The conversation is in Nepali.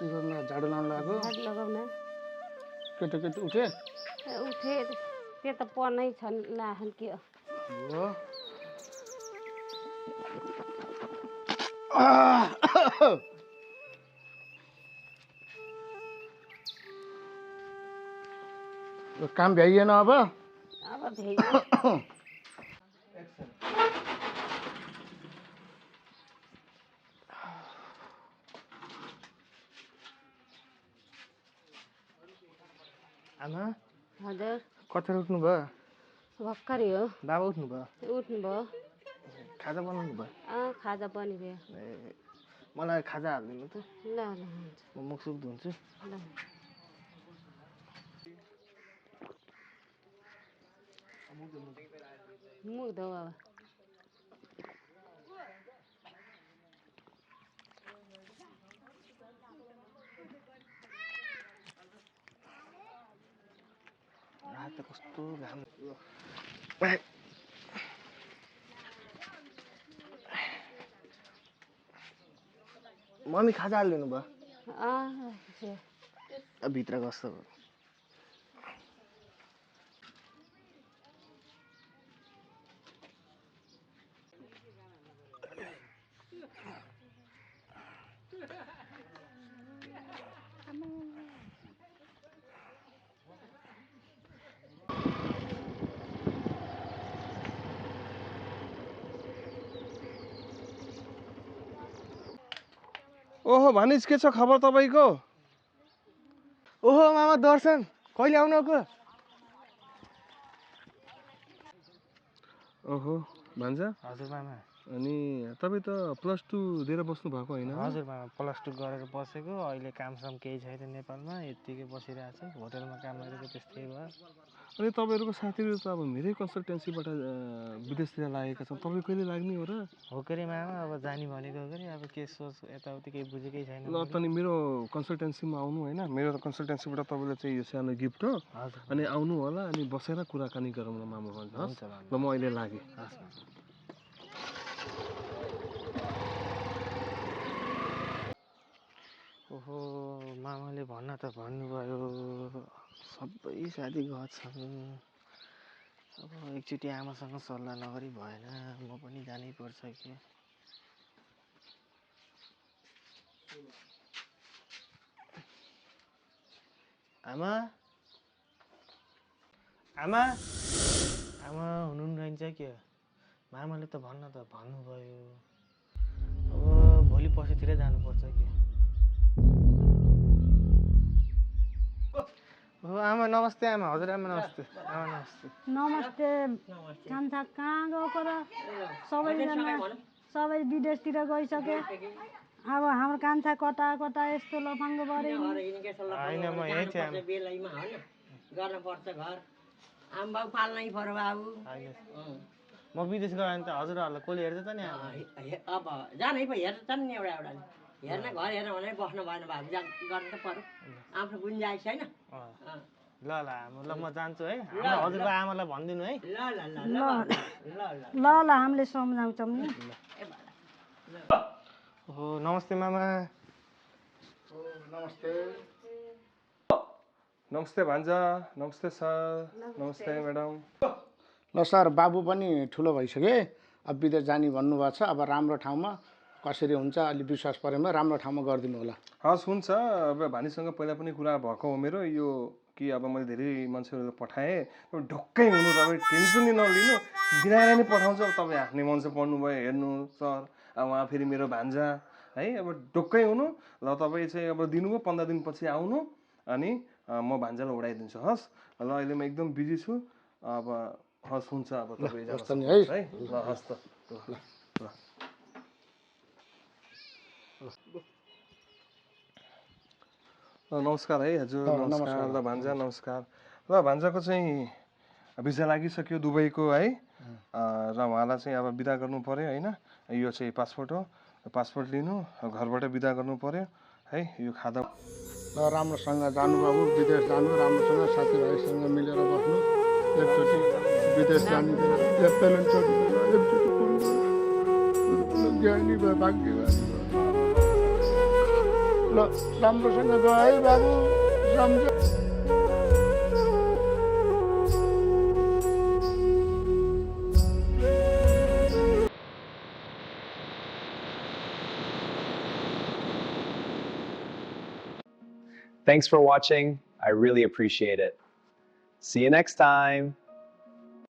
के गर्नु झाडु लाउनु लाग्यो झाडु लगाउन केटाकेटी उठे उठे त्यो त पर्नै छन् लाहन के हो काम भ्याइएन अब भ्याइयो आमा हजुर कता उठ्नु भयो भर्खरै हो बाबा उठ्नु भयो उठ्नुभयो खाजा बनाउनु भयो खाजा बनिदियो ए मलाई खाजा हालिदिनु त ल ल हुन्छ म मुखसुख धुन्छु ल मुख धो अब रात कस्तो घाम मम्मी खाजा हालिदिनु भयो भित्र कस्तो भयो ओहो भनिस् के छ खबर तपाईँको ओहो मामा दर्शन कहिले आउनुको ओहो भान्जा हजुर मामा अनि तपाईँ त +2 दिएर बस्नु भएको होइन हजुर मामा +2 गरेर बसेको अहिले कामसाम केही छैन नेपालमा यत्तिकै बसिरहेको छु होटलमा काम गरेको त्यस्तै भयो अनि तपाईँहरूको साथीहरू त अब मेरै कन्सल्टेन्सीबाट विदेशतिर लागेका छन् तपाईँ कहिले लाग्ने हो र हो के अरे मामा अब जाने भनेको हो कि अब के सोच यताउति केही बुझेकै छैन ल त नि मेरो कन्सल्टेन्सीमा आउनु होइन मेरो कन्सल्टेन्सीबाट तपाईँले चाहिँ यो सानो गिफ्ट हो अनि आउनु होला अनि बसेर कुराकानी गरौँ न मामा भन्छ ल म अहिले लागेँ ओहो मामाले भन्न त भन्नुभयो सबै साथी गर्छन् अब एकचोटि आमासँग सल्लाह नगरी भएन म पनि जानै पर्छ कि आमा आमा आमा हुनुहुन्न रहन्छ के मामाले त भन्न त भन्नुभयो अब भोलि पर्सितिर जानुपर्छ कि हो आमा नमस्ते आमा हजुर आमा नमस्ते आमा नमस्ते नमस्ते कान्छा कहाँ गएको र सबैजना सबै विदेशतिर गइसके अब हाम्रो कान्छा कता कता यस्तो लफाङ्ग पऱ्यो होइन म यहीँ थिएँ आमा बेलैमा होइन गर्नुपर्छ घर आम्बाउ पाल्नै पर्यो बाबु म विदेश गएँ भने त हजुरहरूलाई कसले हेर्छ त नि आमा अब जानै पो हेर्छ नि एउटा एउटाले हेर्न घर हेर्न भने बस्नु भएन बाबु गर्नु त पर्यो आफ्नो गुन्जाइस छैन ल ल आमा ल म जान्छु है हजुरको आमालाई भनिदिनु है ल ल ल ल ल ल हामीले सम्झाउँछौँ नि हो नमस्ते मामा नमस्ते नमस्ते भान्जा नमस्ते सर नमस्ते म्याडम ल सर बाबु पनि ठुलो भइसके अब विदेश जाने भन्नुभएको छ अब राम्रो ठाउँमा कसरी हुन्छ अलि विश्वास परेमा राम्रो ठाउँमा गरिदिनु होला हस् हुन्छ अब भानीसँग पहिला पनि कुरा भएको हो मेरो यो कि अब मैले धेरै मान्छेहरू पठाएँ ढक्कै हुनु तपाईँ टेन्सन नै नलिनु बिनाएर नै पठाउँछ अब तपाईँ आफ्नै मान्छे पढ्नुभयो हेर्नु सर अब उहाँ फेरि मेरो भान्जा है अब ढक्कै हुनु ल तपाईँ चाहिँ अब दिनुभयो 15 दिनपछि आउनु अनि म भान्जालाई उडाइदिन्छु हस् ल अहिले म एकदम बिजी छु अब हस् हुन्छ अब तपाईँ जानु है ल हस् त ल ल नमस्कार है हजुर नमस्कार ल भान्जा नमस्कार ल भान्जाको चाहिँ भिजा लागिसक्यो दुबईको है र उहाँलाई चाहिँ अब बिदा गर्नु पर्यो होइन यो चाहिँ पासपोर्ट हो पासपोर्ट लिनु, घरबाट बिदा गर्नु पर्यो है। यो खादा ल राम्रोसँग जानु बाबु, विदेश जानु, राम्रोसँग साथीभाइसँग मिलेर बस्नु। एकचोटि विदेश जाने बेला एकचोटि ज्ञानी भयो, भाग्यवानी भयो। ल राम्रोसँग गयो है बाबु, सम्झ। Thanks for watching. I really appreciate it. See you next time.